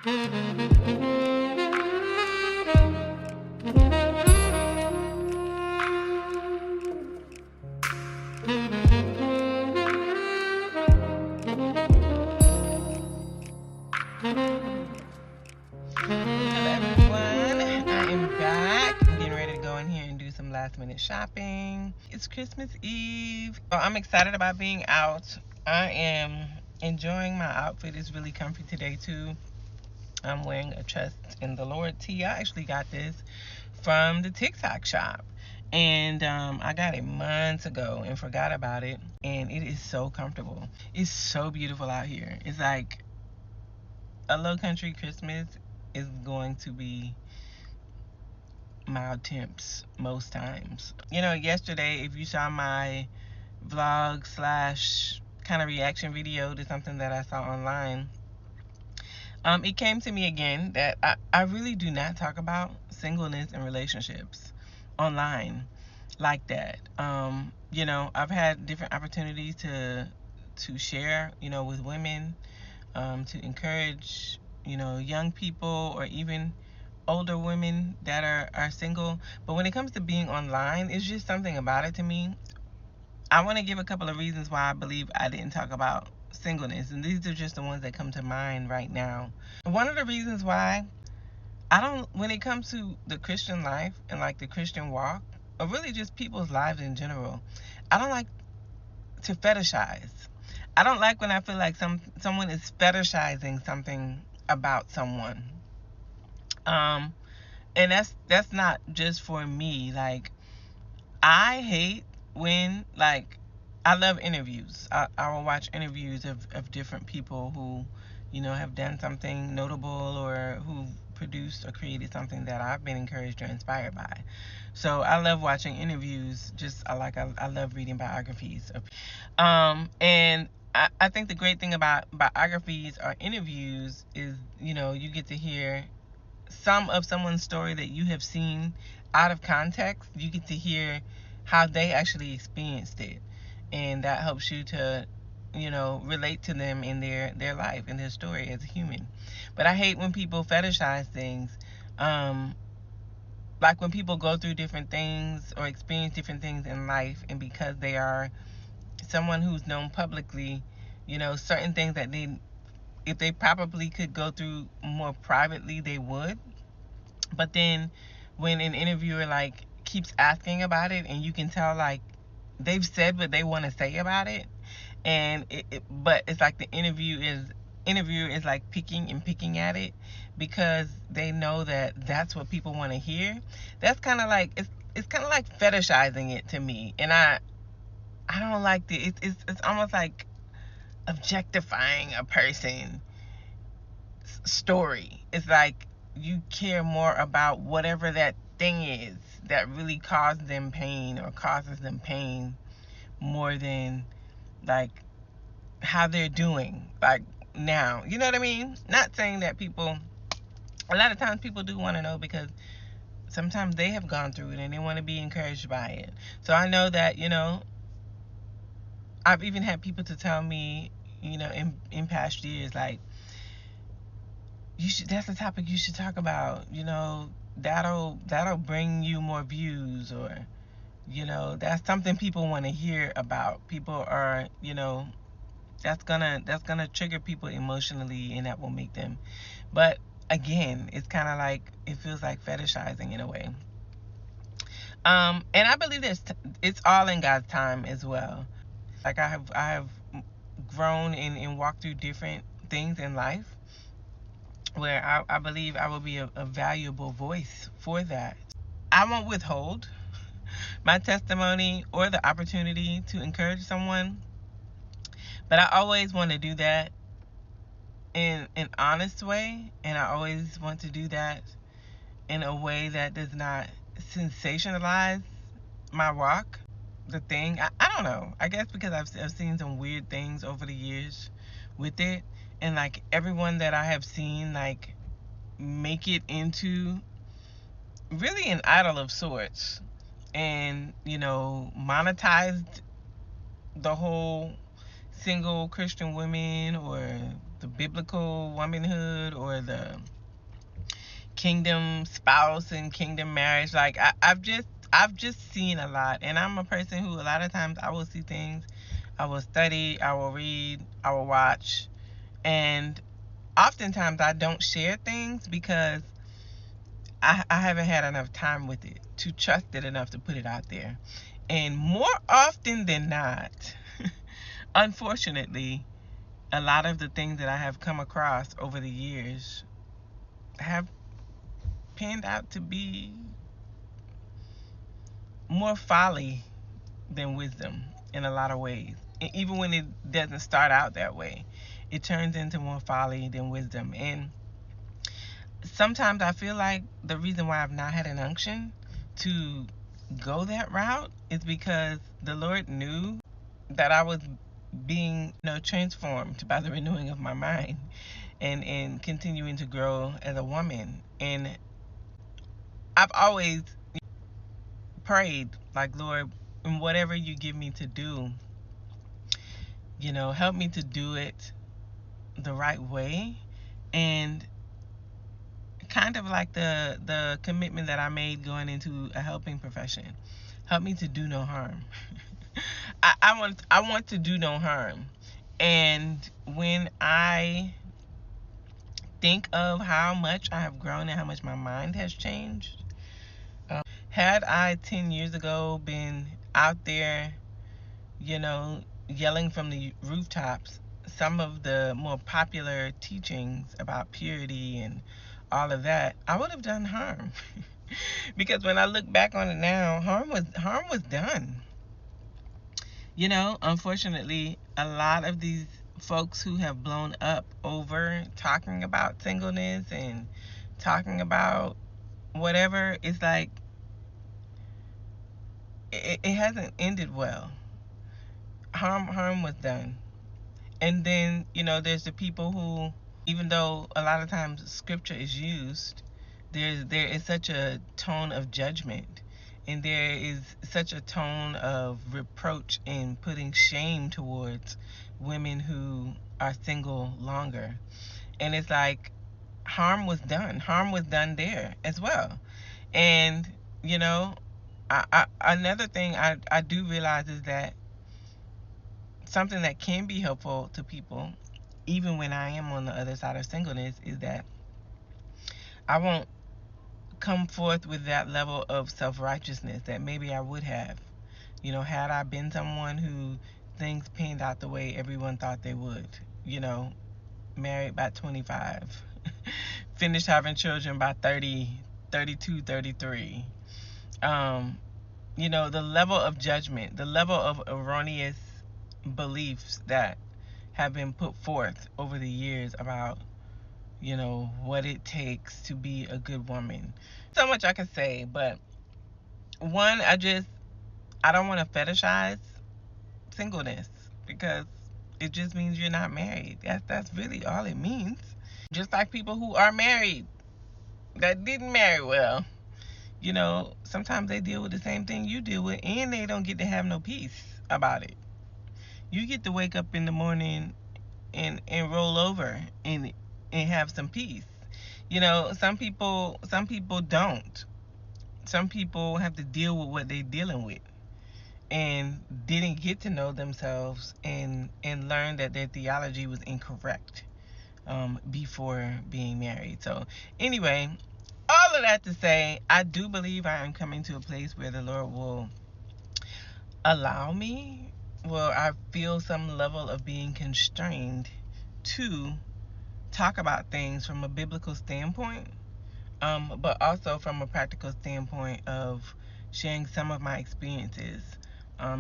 Everyone, I am back. I'm getting ready to go in here and do some last minute shopping. It's Christmas Eve. So I'm excited about being out. I am enjoying my outfit. It's really comfy today too. I'm wearing a Trust in the Lord tee. I actually got this from the TikTok shop. And I got it months ago and forgot about it. And it is so comfortable. It's so beautiful out here. It's like a low country Christmas is going to be mild temps most times. Yesterday, if you saw my vlog slash kind of reaction video to something that I saw online, it came to me again that I really do not talk about singleness and relationships online like that. I've had different opportunities to share, with women, to encourage, young people or even older women that are single. But when it comes to being online, it's just something about it to me. I want to give a couple of reasons why I believe I didn't talk about singleness, and these are just the ones that come to mind right now. One of the reasons why I don't, when it comes to the Christian life and like the Christian walk, or really just people's lives in general, I don't like to fetishize. I don't like when I feel like someone is fetishizing something about someone. Um, and that's not just for me. Like, I hate when, like, I love interviews. I will watch interviews of different people who, have done something notable or who produced or created something that I've been encouraged or inspired by. So I love watching interviews. I love reading biographies. And I think the great thing about biographies or interviews is, you get to hear some of someone's story that you have seen out of context. You get to hear how they actually experienced it, and that helps you to relate to them in their life and their story as a human. But I hate when people fetishize things, like when people go through different things or experience different things in life, and because they are someone who's known publicly, certain things that if they probably could go through more privately, they would. But then when an interviewer like keeps asking about it, and you can tell like they've said what they want to say about it, and but it's like the interviewer is like picking at it because they know that that's what people want to hear. That's kind of like it's kind of like fetishizing it to me, and I don't like the it's almost like objectifying a person's story. It's like you care more about whatever that thing is that really causes them pain more than like how they're doing like now. You know what I mean? Not saying that a lot of times people do want to know because sometimes they have gone through it and they want to be encouraged by it. So I know that, I've even had people to tell me, in past years, like, that's the topic you should talk about, that'll bring you more views, or that's something people want to hear about. People are, that's gonna trigger people emotionally, and that will make them. But again, it's kind of like, it feels like fetishizing in a way. And I believe it's all in God's time as well. Like, I have grown and walked through different things in life where I believe I will be a valuable voice for that. I won't withhold my testimony or the opportunity to encourage someone, but I always want to do that in an honest way, and I always want to do that in a way that does not sensationalize my walk. The thing, I don't know. I guess because I've seen some weird things over the years with it, and like everyone that I have seen like make it into really an idol of sorts, and monetized the whole single Christian women, or the biblical womanhood or the kingdom spouse and kingdom marriage. Like I've just seen a lot, and I'm a person who a lot of times I will see things, I will study, I will read, I will watch, and oftentimes I don't share things because I haven't had enough time with it to trust it enough to put it out there. And more often than not, unfortunately, a lot of the things that I have come across over the years have panned out to be more folly than wisdom in a lot of ways. And even when it doesn't start out that way, it turns into more folly than wisdom. And sometimes I feel like the reason why I've not had an unction to go that route is because the Lord knew that I was being, transformed by the renewing of my mind and continuing to grow as a woman. And I've always prayed, like, Lord, in whatever you give me to do, help me to do it the right way. And kind of like the commitment that I made going into a helping profession, help me to do no harm. I want to do no harm. And when I think of how much I have grown and how much my mind has changed, had I 10 years ago been out there, yelling from the rooftops some of the more popular teachings about purity and all of that, I would have done harm. Because when I look back on it now, harm was done. Unfortunately, a lot of these folks who have blown up over talking about singleness and talking about whatever, it's like it hasn't ended well. Harm was done. And then, there's the people who, even though a lot of times scripture is used, there is such a tone of judgment, and there is such a tone of reproach and putting shame towards women who are single longer. And it's like harm was done. Harm was done there as well. And, another thing I do realize is that something that can be helpful to people, even when I am on the other side of singleness, is that I won't come forth with that level of self-righteousness that maybe I would have, had I been someone who things panned out the way everyone thought they would, married by 25, finished having children by 30, 32, 33. The level of judgment, the level of erroneous beliefs that have been put forth over the years about, what it takes to be a good woman. So much I could say, but one, I don't want to fetishize singleness because it just means you're not married. That's really all it means. Just like people who are married that didn't marry well, sometimes they deal with the same thing you deal with, and they don't get to have no peace about it. You get to wake up in the morning and roll over and have some peace. Some people don't. Some people have to deal with what they're dealing with and didn't get to know themselves and learn that their theology was incorrect before being married. So anyway, all of that to say, I do believe I am coming to a place where the Lord will allow me, well, I feel some level of being constrained to talk about things from a biblical standpoint, but also from a practical standpoint of sharing some of my experiences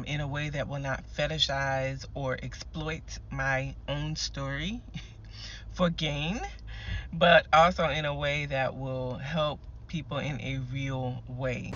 in a way that will not fetishize or exploit my own story for gain, but also in a way that will help people in a real way.